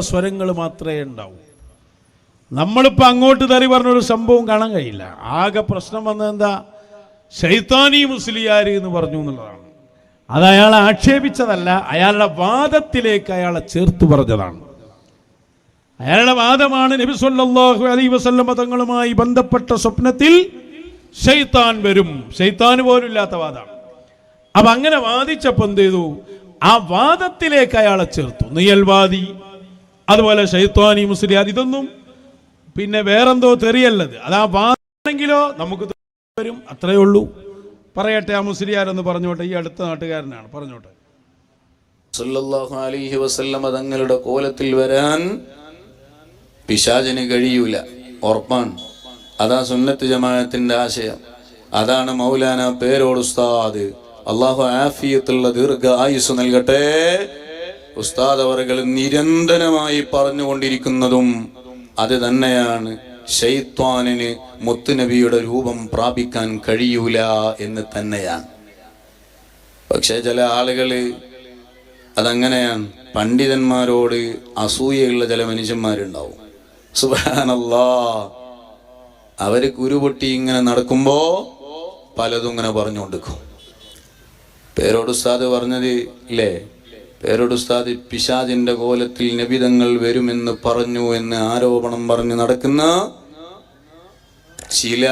സ്വരങ്ങൾ മാത്രമേ ഉണ്ടാവൂ. നമ്മളിപ്പോൾ അങ്ങോട്ട് തെറി പറഞ്ഞൊരു സംഭവം കാണാൻ കഴിയില്ല. ആകെ പ്രശ്നം വന്നത് എന്താ? ശൈത്താനി മുസ്ലിയാർ എന്ന് പറഞ്ഞു എന്നുള്ളതാണ്. അത് അയാളെ ആക്ഷേപിച്ചതല്ല, അയാളുടെ വാദത്തിലേക്ക് അയാളെ ചേർത്ത് പറഞ്ഞതാണ്. അയാളുടെ വാദമാണ് നബി സല്ലല്ലാഹു അലൈഹി വസല്ലം തങ്ങളുമായി ബന്ധപ്പെട്ട സ്വപ്നത്തിൽ ശൈത്താൻ വരും. ശൈത്താന് പോലും ഇല്ലാത്ത വാദമാണ്. അപ്പൊ അങ്ങനെ വാദിച്ചപ്പോൾ എന്ത് ചെയ്തു? ആ വാദത്തിലേക്ക് അയാളെ ചേർത്തു. നീയൽവാദി, അതുപോലെ ശൈത്താനി മുസ്ലിയാർ, ഇതൊന്നും പിന്നെ വേറെന്തോ തെറിയല്ലത്. അത് ആ വാദമെങ്കിലോ നമുക്ക് വരും, അത്രയേ ഉള്ളൂ. പറയട്ടെ, ആ മുസ്ലിയാരെന്ന് പറഞ്ഞോട്ടെ, ഈ അടുത്ത നാട്ടുകാരനാണ്, പറഞ്ഞോട്ടെ. സല്ലല്ലാഹു അലൈഹി വസല്ലം തങ്ങളുടെ കോലത്തിൽ വരാൻ പിശാചിന് കഴിയൂല, ഉറപ്പാണ്. അതാ സുന്നത്ത് ജമാഅത്തിന്റെ ആശയം. അതാണ് മൗലാന പേരോട് ഉസ്താദ്, അള്ളാഹു ആഫിയത്തുള്ള ദീർഘ ആയുസ് നൽകട്ടെ, ഉസ്താദ് അവറുകൾ നിരന്തരമായി പറഞ്ഞുകൊണ്ടിരിക്കുന്നതും അത് തന്നെയാണ്. ശൈത്വാനിന് മുത്തുനബിയുടെ രൂപം പ്രാപിക്കാൻ കഴിയൂല എന്ന് തന്നെയാണ്. പക്ഷെ ചില ആളുകള് അതങ്ങനെയാണ്. പണ്ഡിതന്മാരോട് അസൂയയുള്ള ചില മനുഷ്യന്മാരുണ്ടാവും. സുബ്ഹാനല്ലാഹ്, അവര് കുരുപൊട്ടി ഇങ്ങനെ നടക്കുമ്പോ പലതും ഇങ്ങനെ പറഞ്ഞുകൊണ്ടിരിക്കും. പേരോട് ഉസ്താദ് പറഞ്ഞത് ഇല്ലേ? പേരോട് ഉസ്താദ് പിശാചിന്റെ കോലത്തിൽ നബിതങ്ങൾ വരുമെന്ന് പറഞ്ഞു എന്ന് ആരോപണം പറഞ്ഞ് നടക്കുന്ന ചില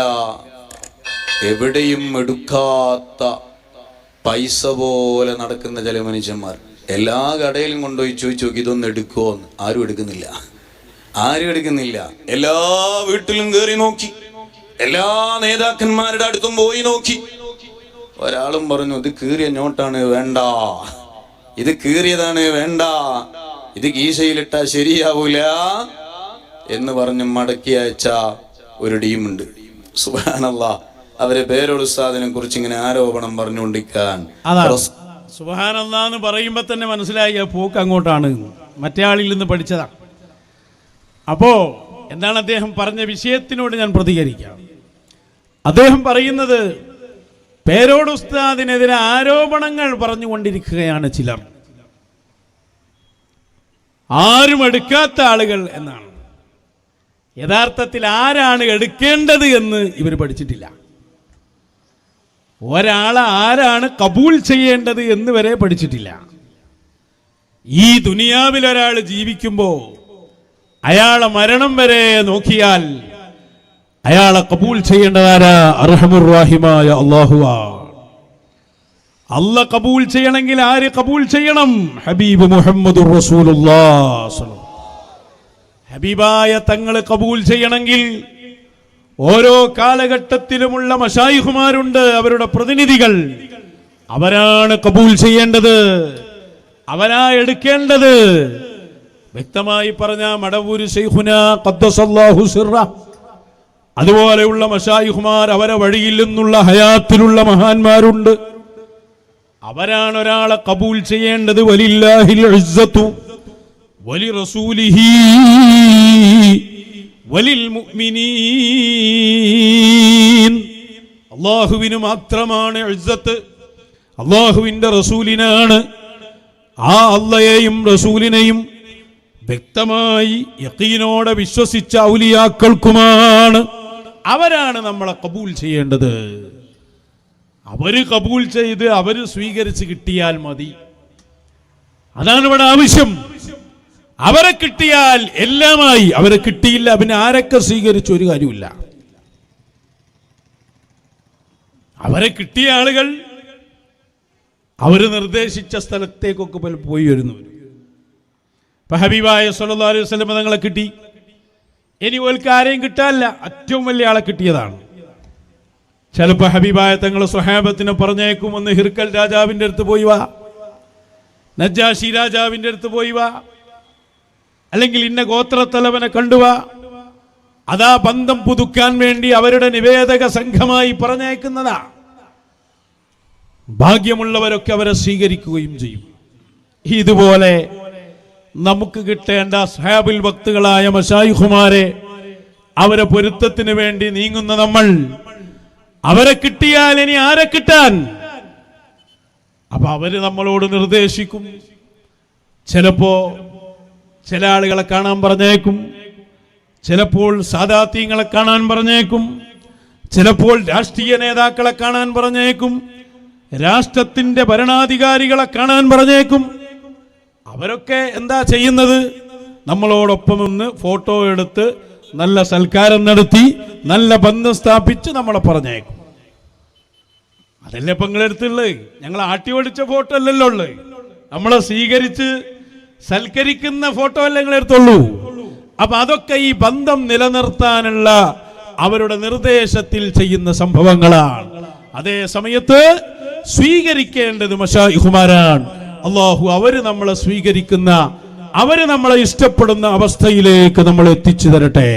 എവിടെയും എടുക്കാത്ത പൈസ പോലെ നടക്കുന്ന ചില മനുഷ്യന്മാർ. എല്ലാ കടയിലും കൊണ്ടുപോയി ചോദിച്ചു നോക്കി, ഇതൊന്നും എടുക്കുമോന്ന്. ആരും എടുക്കുന്നില്ല, ആരും എടുക്കുന്നില്ല. എല്ലാ വീട്ടിലും കയറി നോക്കി, എല്ലാ നേതാക്കന്മാരുടെ അടുത്തും പോയി നോക്കി. ഒരാളും പറഞ്ഞു, ഇത് കീറിയ നോട്ടാണ്, വേണ്ട. ഇത് കീറിയതാണ്, വേണ്ട. ഇത് കീശയിലിട്ടാ ശരിയാവൂല എന്ന് പറഞ്ഞ് മടക്കി അയച്ച ഒരു ടീമുണ്ട്. സുബ്ഹാനല്ലാഹ്, അവരെ പേരോട് ഉസ്താദിനെ കുറിച്ച് ഇങ്ങനെ ആരോപണം പറഞ്ഞുകൊണ്ടിരിക്കാൻ. സുബ്ഹാനല്ലാഹ് എന്ന് പറയുമ്പോ തന്നെ മനസ്സിലായി പോക്ക് അങ്ങോട്ടാണ്, മറ്റേ ആളിൽ നിന്ന് പഠിച്ചതാണ്. അപ്പോ എന്താണ് അദ്ദേഹം പറഞ്ഞ വിഷയത്തിനോട് ഞാൻ പ്രതികരിക്കാം. അദ്ദേഹം പറയുന്നത്, പേരോട് ഉസ്താദിനെതിരെ ആരോപണങ്ങൾ പറഞ്ഞുകൊണ്ടിരിക്കുകയാണ് ചിലർ, ആരും എടുക്കാത്ത ആളുകൾ എന്നാണ്. യഥാർത്ഥത്തിൽ ആരാണ് എടുക്കേണ്ടത് എന്ന് ഇവർ പഠിച്ചിട്ടില്ല. ഒരാളെ ആരാണ് കബൂൽ ചെയ്യേണ്ടത് എന്ന് വരെ പഠിച്ചിട്ടില്ല. ഈ ദുനിയാവിൽ ഒരാൾ ജീവിക്കുമ്പോൾ അയാളെ മരണം വരെ നോക്കിയാൽ അയാളെ കബൂൽ ചെയ്യേണ്ടതാരാ? അർഹമുർ റഹീമായ അല്ലാഹുവാ. അല്ലാഹ് കബൂൽ ചെയ്യണമെങ്കിൽ ആര് കബൂൽ ചെയ്യണം? ഹബീബ് മുഹമ്മദുർ റസൂലുള്ളാഹ്. ഹബീബായ തങ്ങൾ കബൂൽ ചെയ്യണമെങ്കിൽ ഓരോ കാലഘട്ടത്തിലുമുള്ള മശായിഖുമാരുണ്ട്, അവരുടെ പ്രതിനിധികൾ. അവരാണ് കബൂൽ ചെയ്യേണ്ടത്, അവരാ എടുക്കേണ്ടത്. വ്യക്തമായി പറഞ്ഞ മടവൂര് ശൈഖുനാ ഖദ്ദസല്ലാഹു സിർറ, അതുപോലെയുള്ള മശായിഖുമാർ, അവരെ വഴിയിൽ നിന്നുള്ള ഹയാത്തിലുള്ള മഹാന്മാരുണ്ട്. അവരാണ് ഒരാളെ കബൂൽ ചെയ്യേണ്ടത്. വലില്ലാഹിൽ ഇസ്സത്തു വലിറസൂലിഹി വലിൽ മുഅ്മിനീൻ. അല്ലാഹുവിന് മാത്രമാണ് ഇസ്സത്ത്, അല്ലാഹുവിന്റെ റസൂലിനാണ്. ആ അല്ലാഹയെയും റസൂലിനെയും വ്യക്തമായി യഖീനോടെ വിശ്വസിച്ച ഔലിയാക്കൾക്കുമാണ്. അവരാണ് നമ്മളെ കബൂൽ ചെയ്യേണ്ടത്. അവര് കബൂൽ ചെയ്ത് അവര് സ്വീകരിച്ച് കിട്ടിയാൽ മതി. അതാണ് ഇവിടെ ആവശ്യം. അവരെ കിട്ടിയാൽ എല്ലാമായി. അവരെ കിട്ടിയില്ല, പിന്നെ ആരൊക്കെ സ്വീകരിച്ചു ഒരു കാര്യമില്ല. അവരെ കിട്ടിയ ആളുകൾ അവര് നിർദ്ദേശിച്ച സ്ഥലത്തേക്കൊക്കെ പോയി വരുന്നവർ. ഇപ്പൊ ഹബീബായ സല്ലല്ലാഹു അലൈഹി വസല്ലം തങ്ങളെ കിട്ടി. ഇനി ഓൽക്ക് ആരെയും കിട്ടാനില്ല, ഏറ്റവും വലിയ ആളെ കിട്ടിയതാണ്. ചിലപ്പോ ഹബീബായ തങ്ങൾ സ്വഹാബത്തിനെ പറഞ്ഞേക്കും, ഒന്ന് ഹിർക്കൽ രാജാവിന്റെ അടുത്ത് പോയി വാ, നജാശി രാജാവിന്റെ അടുത്ത് പോയി വാ, അല്ലെങ്കിൽ ഇന്ന ഗോത്രത്തലവനെ കണ്ടുവാ. അതാ ബന്ധം പുതുക്കാൻ വേണ്ടി അവരുടെ നിവേദക സംഘമായി പറഞ്ഞേക്കുന്നതാ. ഭാഗ്യമുള്ളവരൊക്കെ അവരെ സ്വീകരിക്കുകയും ചെയ്യും. ഇതുപോലെ നമുക്ക് കിട്ടേണ്ട സ്വഹാബിൽ വക്തുകളായ മശായിഖുമാരെ, അവരെ പൊരുത്തത്തിന് വേണ്ടി നീങ്ങുന്ന നമ്മൾ, അവരെ കിട്ടിയാൽ ഇനി ആരെ കിട്ടാൻ? അപ്പൊ അവര് നമ്മളോട് നിർദ്ദേശിക്കും. ചിലപ്പോ ചില ആളുകളെ കാണാൻ പറഞ്ഞേക്കും, ചിലപ്പോൾ സാദാത്യങ്ങളെ കാണാൻ പറഞ്ഞേക്കും, ചിലപ്പോൾ രാഷ്ട്രീയ നേതാക്കളെ കാണാൻ പറഞ്ഞേക്കും, രാഷ്ട്രത്തിന്റെ ഭരണാധികാരികളെ കാണാൻ പറഞ്ഞേക്കും. അവരൊക്കെ എന്താ ചെയ്യുന്നത്? നമ്മളോടൊപ്പം നിന്ന് ഫോട്ടോ എടുത്ത് നല്ല സൽക്കാരം നടത്തി നല്ല ബന്ധം സ്ഥാപിച്ച് നമ്മളെ പറഞ്ഞേക്കും. അതല്ലേ ഇപ്പൊ നിങ്ങളെടുത്തുള്ളത്? ഞങ്ങൾ ആട്ടി ഓടിച്ച ഫോട്ടോ അല്ലല്ലോ ഉള്ളത്. നമ്മളെ സ്വീകരിച്ച് സൽക്കരിക്കുന്ന ഫോട്ടോ അല്ലേ നിങ്ങളെടുത്തുള്ളൂ. അപ്പൊ അതൊക്കെ ഈ ബന്ധം നിലനിർത്താനുള്ള അവരുടെ നിർദ്ദേശത്തിൽ ചെയ്യുന്ന സംഭവങ്ങളാണ്. അതേ സമയത്ത് സ്വീകരിക്കേണ്ടത് മശായിഖുമാരാണ്. അള്ളാഹു അവര് നമ്മളെ സ്വീകരിക്കുന്ന, അവര് നമ്മളെ ഇഷ്ടപ്പെടുന്ന അവസ്ഥയിലേക്ക് നമ്മൾ എത്തിച്ചു തരട്ടെ.